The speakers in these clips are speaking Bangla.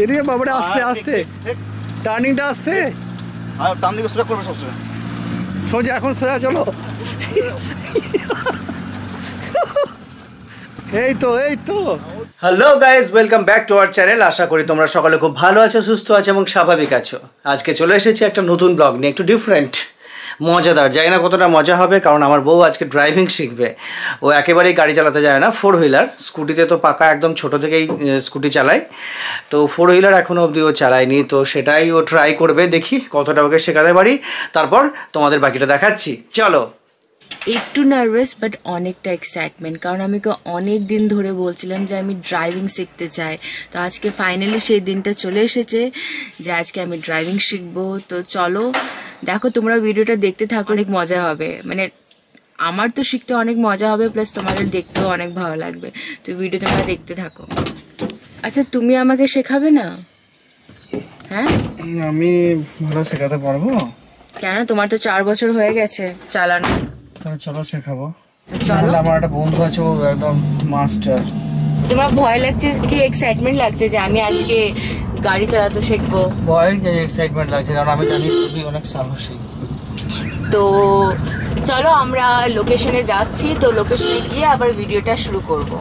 এরে বাবারে আস্তে আস্তে টার্নিংটা আস্তে আর টার্ন দিকে সোজা করবে সবসময় সোজা এখন সোজা চলো এই তো hello guys welcome back to our channel. আশা করি তোমরা সকলে খুব ভালো আছো, সুস্থ আছো এবং স্বাভাবিক আছো। আজকে চলে এসেছি একটা নতুন ব্লগ নিয়ে, একটু ডিফারেন্ট, মজাদার। জানি না কতটা মজা হবে, কারণ আমার বউ আজকে ড্রাইভিং শিখবে। ও একেবারেই গাড়ি চালাতে যায় না, 4 হুইলার। স্কুটিতে তো পাকা একদম ছোট থেকেই স্কুটি চালায়, তো 4 হুইলার এখনও অবধি ও চালায়নি। তো সেটাই ও ট্রাই করবে, দেখি কতটা ওকে শেখাতে পারি, তারপর তোমাদের বাকিটা দেখাচ্ছি। চলো। একটু নার্ভাস বাট অনেকটা এক্সাইটমেন্ট, কারণ আমি অনেক দিন ধরে বলছিলাম যে আমি ড্রাইভিং শিখতে চাই। তো আজকে ফাইনালি সেই দিনটা চলে এসেছে যে আজকে আমি ড্রাইভিং শিখবো। তো চলো দেখো, তোমরা ভিডিওটা দেখতে থাকো, অনেক মজা হবে। মানে আমার তো শিখতে অনেক মজা হবে, প্লাস তোমাদের দেখতেও অনেক ভালো লাগবে। তো ভিডিও তোমরা দেখতে থাকো। আচ্ছা, তুমি আমাকে শেখাবে না? হ্যাঁ, আমি ভালো শেখাতে পারবো। কেন? তোমার তো 4 বছর হয়ে গেছে চালানো। চলো শেখাবো। চলো। আমার একটা বন্ধু আছে, ও একদম মাস্টার। তোমার ভয় লাগছে কি এক্সাইটমেন্ট লাগছে যে আমি আজকে গাড়ি চালাতে শিখবো? ভয় কি এক্সাইটমেন্ট লাগছে, কারণ আমি জানি তুমি অনেক সাহসী। তো চলো আমরা লোকেশনে যাচ্ছি, তো লোকেশনে গিয়ে আবার ভিডিওটা শুরু করব।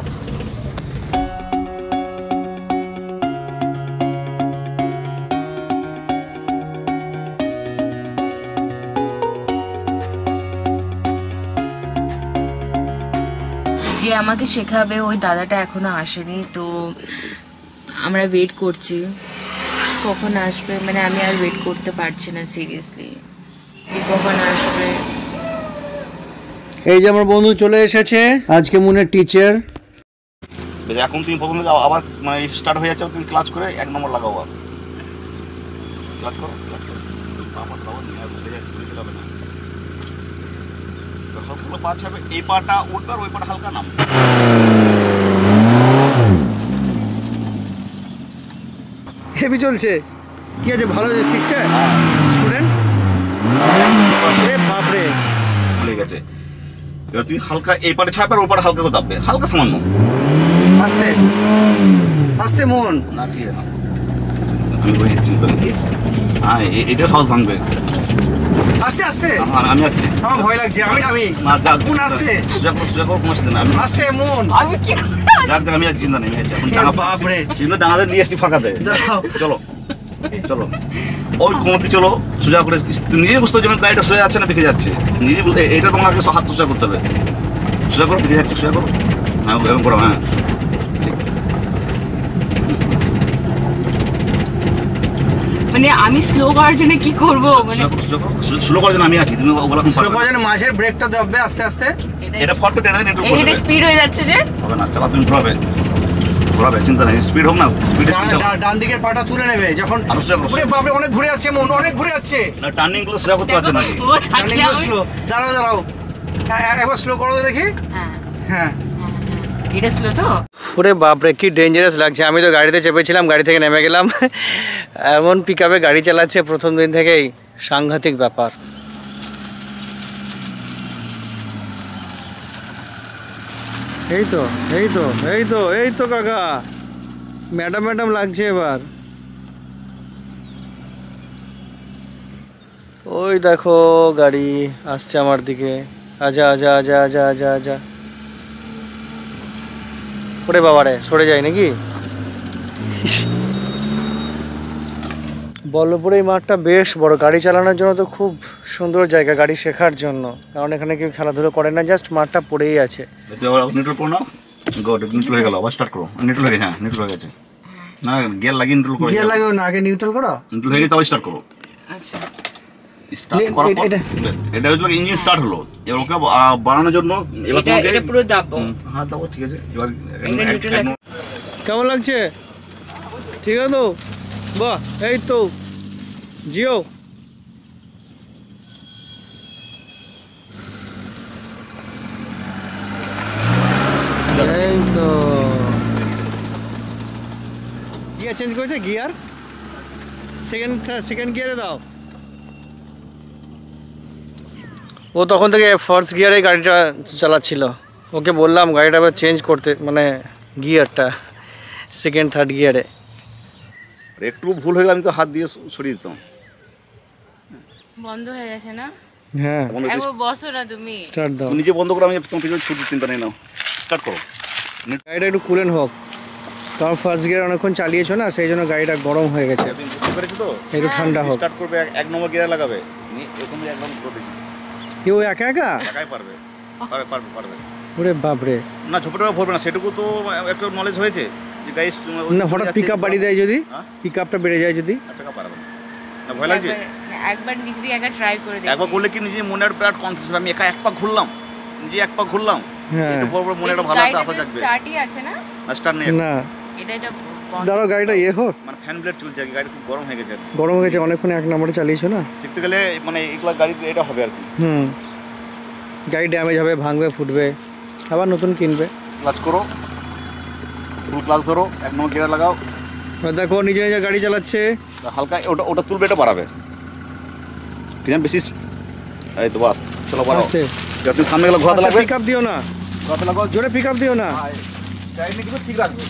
যে আমাকে শেখাবে ওই দাদাটা এখনো আসেনি, তো আমরা ওয়েট করছি কখন আসবে। মানে আমি আর ওয়েট করতে পারছি না সিরিয়াসলি, কখন আসবে। এই যে আমার বন্ধু চলে এসেছে, আজকে মনের টিচার। এখন তুমি প্রথম থেকে আবার মানে স্টার্ট হয়ে যাচ্ছে, তুমি ক্লাচ করে 1 নম্বর লাগাও, আবার ক্লাচ করো আবার দাও, নিয়ে ভুলে যাচ্ছে, তুমি হবে না। হালকা পা ছাড়বে, এই পাটা উঠবে আর ওই পাটা হালকা নাম। হেভি চলছে। কি আছে, ভালো শিখছে স্টুডেন্ট? বাপরে ভুলে গেছে। এবার তুমি হালকা এই পাটে ছাড়বে আর ওই পাটে হালকা করে দাববে, হালকা সামান্য আস্তে আস্তে মন না, ঠিক আছে না। আমি বলি চিন্তা নেই, হ্যাঁ এটা সহজ ভাঙবে। আস্তে আস্তে আমি আছি, আমার ভয় লাগছে। আমি কোন আস্তে সোজা করো কোনো চিন্তা নেই, আমি আস্তে মন আমি কি যাক আমি আর চিন্তা নেই, আমি আছি। এখন বাপরে চিন্তা ডাঙাতে নিয়ে আসছি ফাঁকাতে। চলো চলো, ওই কোমরটি চলো সোজা করে। নিজে বুঝতে হবে গাড়িটা সোজা যাচ্ছে না পেকে যাচ্ছে, নিজে এটা তোমাকে হাত সোজা করতে হবে। সোজা করো, পেকে যাচ্ছে, সোজা করো। হ্যাঁ এরকম করো, হ্যাঁ। মানে আমি স্লো করার জন্য কি করব? মানে স্লো করার জন্য আমি আছি, তুমি ওগুলা স্লো করার জন্য মাঝের ব্রেকটা দেবে আস্তে আস্তে। এটা ফট করে টেনে নিউট্রাল করবে। এটা স্পিড হয়ে যাচ্ছে যে হবে না, চালা তুমি ঘোরাবে, চিন্তা নেই, স্পিড হোক না, স্পিড ডান দিকের পাটা তুলে নেবে যখন। ওরে বাপ রে, অনেক ঘুরে যাচ্ছে মন, অনেক ঘুরে যাচ্ছে। না টার্নিং গুলো সোজা করতে পারছে নাকি? টার্নিং গুলো স্লো। দাঁড়াও একবার স্লো করো তো দেখি। হ্যাঁ এটা স্লো তো। ওরে বাপরে কি ডেঞ্জারাস লাগছে। আমি তো গাড়িতে চেপেছিলাম, গাড়ি থেকে নেমে গেলাম। এমন পিকআপে গাড়ি চালাচ্ছে প্রথম দিন থেকেই, সাংঘাতিক ব্যাপার। এই তো কাকা, ম্যাডাম লাগছে এবার। ওই দেখো গাড়ি আসছে আমার দিকে। আজা। ওরে বাবারে, সরে যায় নাকি? বল্লভপুর এই মাঠটা বেশ বড়, গাড়ি চালানোর জন্য তো খুব সুন্দর জায়গা, গাড়ি শেখার জন্য। কারণ এখানে কেউ খেলাধুলো করে না, জাস্ট মাঠটা পড়েই আছে। নিউট্রাল করো না, নিউট্রাল হয়ে গেল, আবার স্টার্ট করো। নিউট্রাল হয়ে গেছে, হ্যাঁ নিউট্রাল হয়ে গেছে। না গিয়ার লাগিয়ে নিউট্রাল করো, গিয়ার লাগিও না, আগে নিউট্রাল করো। নিউট্রাল হয়ে গেছে, আবার স্টার্ট করো। আচ্ছা, স্টার্ট করো। এটা হচ্ছে ইঞ্জিন স্টার্ট হলো। এবার ওকে বাড়ানোর জন্য এবার তোমাকে এটা পুরো দাবো। হ্যাঁ দাও, ঠিক আছে। এবার এটা নিউট্রাল আছে। কেমন লাগছে? ঠিক আছে তো? বাহ, এই তো জিও। এই তো গিয়ার চেঞ্জ করেছে, গিয়ার সেকেন্ড গিয়ারে দাও। ও তখন থেকে ফার্স্ট গিয়ারে গাড়িটা চালাচ্ছিল। ওকে বললাম গাড়িটা আবার চেঞ্জ করতে, মানে গিয়ারটা সেকেন্ড থার্ড গিয়ারে। একটু ভুল হয়ে গেলে আমি তো হাত দিয়ে সরিয়ে দিতাম। বন্ধ হয়ে গেছে না? হ্যাঁ একবার বসো না তুমি। স্টার্ট দাও। তুমি নিজে বন্ধ করো, আমি তোমার পিছনে ছুটি চিন্তা নেই, নাও স্টার্ট করো। গাড়িটা একটু কুলেন হোক, কারণ ফার্স্ট গিয়ার অনেকক্ষণ চালিয়েছো না, সেই জন্য গাড়িটা গরম হয়ে গেছে। আপনি বুঝতে পেরেছো তো? একটু ঠান্ডা হোক। স্টার্ট করবে, 1 নম্বর গিয়ার লাগাবে, এরকম একদম করে দেখি কেউ একা একা একাই পারবে। পারবে পারবে পারবে ওরে বাপরে। না ঝোপটা ভরবে না, সেটুকু তো একটা নলেজ হয়েছে যে গাড়ি না হঠাৎ পিক আপ বাড়িয়ে দেয় যদি, পিক আপটা বেড়ে যায় যদি, টাকা পারবে না। না ভয় লাগছে? একবার নিজে দিয়ে একবার ট্রাই করে দেখি। একবার করলে কি নিজে মনে একটা বিরাট কনফিউজ, আমি একা এক পাক ঘুরলাম, নিজে এক পাক ঘুরলাম, হ্যাঁ একটু বড় বড় মনে একটা ভালো একটা আশা জাগবে। স্টার্টই আছে না? না স্টার্ট নেই, না এটা দাঁড়াও গাড়িটা হোক, মানে ফ্যান ব্লেড চলছে আর কি, গাড়ি খুব গরম হয়ে গেছে। গরম হয়ে গেছে অনেকক্ষণ 1 নম্বরে চালিয়েছো না, শিখতে গেলে মানে এগুলা গাড়ি এটা হবে আর কি। গাড়ি ড্যামেজ হবে, ভাঙবে, ফুটবে, আবার নতুন কিনবে। ক্লাচ করো, ফুল ক্লাচ ধরো, 1 নম্বর গিয়ার লাগাও। দেখো নিজে নিজে গাড়ি চালাচ্ছে, হালকা ওটা ওটা তুলবে, এটা বাড়াবে কি জান বেশি। এই তো বাস, চলো বাড়াও। আস্তে যখন সামনে গেলে ঘোরাতে লাগবে, পিক আপ দিও না, ঘোরাতে লাগাও, জোরে পিক আপ দিও না, গাড়ি কিন্তু ঠিক রাখবে।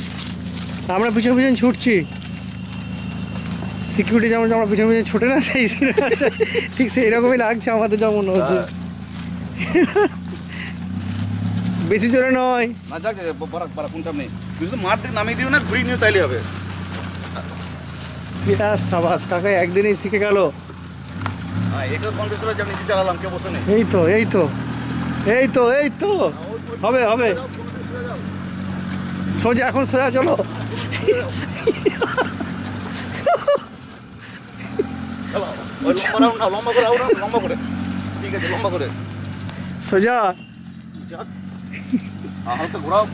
আমরা পিছন পিছন ছুটছি, সিকিউরিটি যেমন আমরা পিছন পিছন ছুটে না, সেই ঠিক সেই রকমই লাগছে আমাদের, যেমন হচ্ছে। বেশি জোরে নয়, না যাক বাড়া কোনটা নেই, তুমি তো মাঠ থেকে নামিয়ে দিও না, ঘুরিয়ে নিও তাইলে হবে। সাবাস কাকা, একদিনেই শিখে গেল। হ্যাঁ এটা কনফিউজ হলো যে আমি নিজে চালালাম, কেউ বসে নেই। এই তো এই তো এই তো এই তো হবে হবে, সোজা এখন সোজা চলো। চলো ওই লম্বা করে আও না, লম্বা করে, ঠিক আছে লম্বা করে সোজা, যাক হালকা ঘোরাও।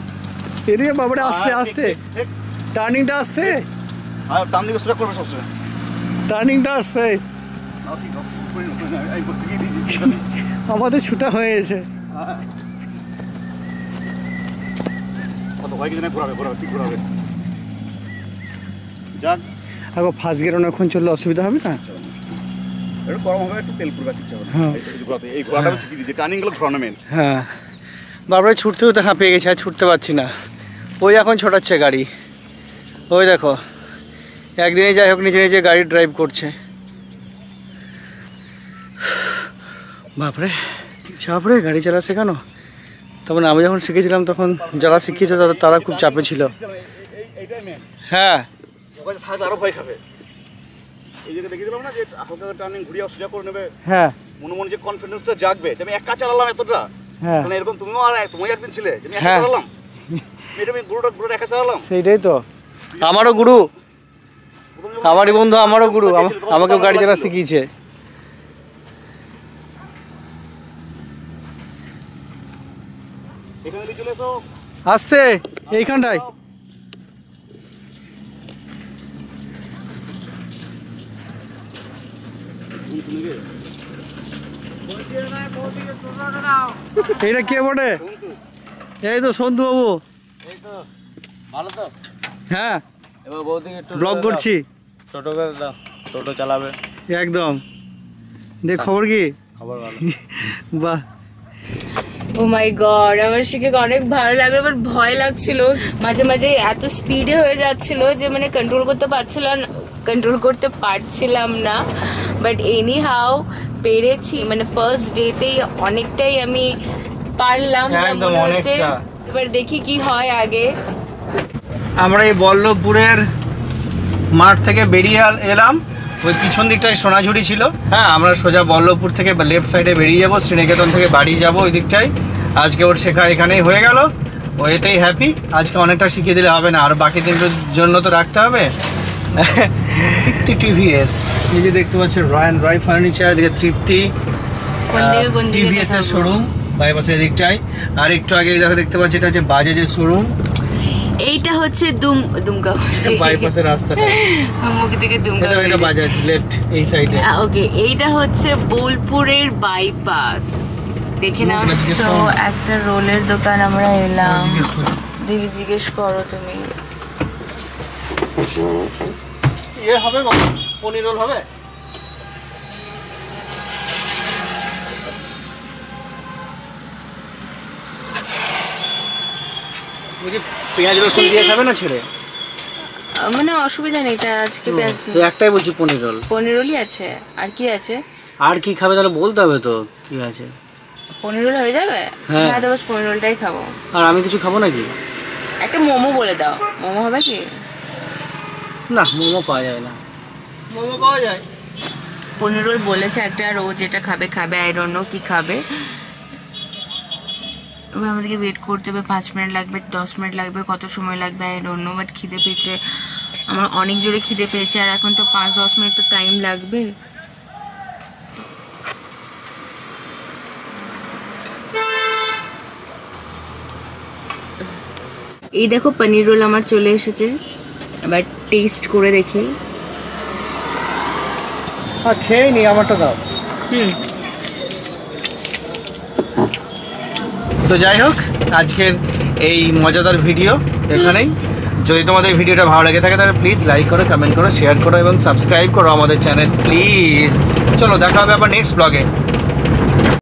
এরিয়া বাবারে, আস্তে আস্তে, ঠিক, টার্নিংটা আস্তে, আর টান দিকে সোজা করবে সবসময়। টার্নিংটা আস্তে, নাও ঠিক আছে, এই করতে গিয়ে দিয়েছি। আমাদের ছুটা হয়ে গেছে। কত ভয় কিছু না, ঘোরাবে ঘোরাবে, ঠিক ঘোরাবে। যাক এখন ফার্স্ট গিয়ার অনেকক্ষণ চললে অসুবিধা হবে না, একটু গরম হবে, একটু তেল পুরবা কিচ্ছু হবে না। হ্যাঁ। এই ঘোরাটা আমি শিখিয়ে দিয়েছি, টার্নিংগুলো ঘোরানো মেন। হ্যাঁ বাবারে ছুটতেও তো হাঁপিয়ে গেছে, আর ছুটতে পারছি না। ওই এখন ছোটাচ্ছে গাড়ি, ওই দেখো একদিনে যাই হোক নিজে নিজে গাড়ি ড্রাইভ করছে। বাপরে চাপরে গাড়ি চালা শেখানো। তখন আমি যখন শিখেছিলাম তখন যারা শিখিয়েছে তারা খুব চাপে ছিল। এইটাই মেন। হ্যাঁ ওখানে থাকলে আরো ভয় খাবে। এই যে দেখিয়ে দিলাম না যে হালকা টার্নিং ঘুরিয়ে সোজা করে নেবে, হ্যাঁ মনে মনে যে কনফিডেন্সটা জাগবে যে আমি একা চালালাম এতটা। হ্যাঁ মানে এরকম তুমিও আর তুমি একদিন ছিলে যে আমি একা হ্যাঁ। চালালাম, এটা আমি গুরুটা একা চালালাম। সেইটাই তো, আমারও গুরু, আমারই বন্ধু, আমারও গুরু, আমাকেও গাড়ি চালা শিখিয়েছে। এখানে নিয়ে চলে এসো, আস্তে এইখানটায়, এইটা কে বটে? এই তো সন্তু বাবু। ভালো তো? হ্যাঁ এবার বৌদিকে একটু ব্লগ করছি, টোটো করে দাও, টোটো চালাবে। একদম। দেখ খবর কি? খবর ভালো। বাহ, ও মাই গড, আমার শিখে অনেক ভালো লাগলো, বাট ভয় লাগছিল। মাঝে মাঝে এত স্পিডে হয়ে যাচ্ছিল যে মানে কন্ট্রোল করতে পারছিলাম না। বাট এনি হাউ পেরেছি, মানে ফার্স্ট ডেতেই অনেকটাই আমি পারলাম যা একদম মনে হচ্ছে। অনেকটা। এবার দেখি কি হয় আগে। আমরা এই বল্লভপুরের মাঠ থেকে বেরিয়ে এলাম, ওই পিছন দিকটায় সোনাঝুরি ছিল। হ্যাঁ আমরা সোজা বল্লভপুর থেকে লেফট সাইডে বেরিয়ে যাবো, শ্রীনিকেতন থেকে বাড়ি যাব ওই দিকটায়। আজকে ওর শেখা এখানেই হয়ে গেল, ও এতেই হ্যাপি। আজকে অনেকটা শিখিয়ে দিলে হবে না, আর বাকি দিনটার জন্য তো রাখতে হবে। টিভিএস, এই যে দেখতে পাচ্ছেন রয় ফার্নিচার, দিকে তৃপ্তি কোন দিকে টিভিএস এর দেখাবো? শোরুম বাইপাসের এদিকটায়। আর একটু আগে দেখতে পাচ্ছি এটা হচ্ছে বাজাজের শোরুম, এইটা হচ্ছে দুমকা বাইপাসের রাস্তাটা। মুখ থেকে দুমকা এটা বাজাজ লেফট এই সাইডে। ওকে, এইটা হচ্ছে বোলপুরের বাইপাস। দেখে নাও। জিজ্ঞেস তো করো। একটা রোলের দোকান আমরা এলাম। জিজ্ঞেস করি। দিদি জিজ্ঞেস করো তুমি। হবে পনির রোল হবে? পেঁয়াজ রসুন দিয়ে খাবে না ছেড়ে? মানে অসুবিধা নেই, তার আজকে পেঁয়াজ এই একটাই বলছি পনির রোল। পনির রোলই আছে, আর কি আছে? আর কি খাবে তাহলে বলতে হবে তো কি আছে। পনির রোল হয়ে যাবে? হ্যাঁ। হ্যাঁ তো বাস পনির রোলটাই খাবো। আর আমি কিছু খাবো নাকি? একটা মোমো বলে দাও, মোমো হবে কি? না, মোমো পাওয়া যায় না। মোমো পাওয়া যায়। পনির রোল বলেছে একটা, আর ও যেটা খাবে খাবে, আই ডোন্ট নো কি খাবে। এবার আমাদেরকে ওয়েট করতে হবে, 5 মিনিট লাগবে, 10 মিনিট লাগবে, কত সময় লাগবে আই ডোন্ট নো, বাট খিদে পেয়েছে আমার, অনেক জোরে খিদে পেয়েছে, আর এখন তো 5-10 মিনিট তো টাইম লাগবে। এই দেখো পনির রোল আমার চলে এসেছে, এবার টেস্ট করে দেখি। হ্যাঁ খেয়ে নি, আমারটা দাও। তো যাই হোক, আজকের এই মজাদার ভিডিও এখানেই। যদি তোমাদের ভিডিওটা ভালো লেগে থাকে তাহলে প্লিজ লাইক করো, কমেন্ট করো, শেয়ার করো এবং সাবস্ক্রাইব করো আমাদের চ্যানেল প্লিজ। চলো দেখা হবে আবার নেক্সট ব্লগে।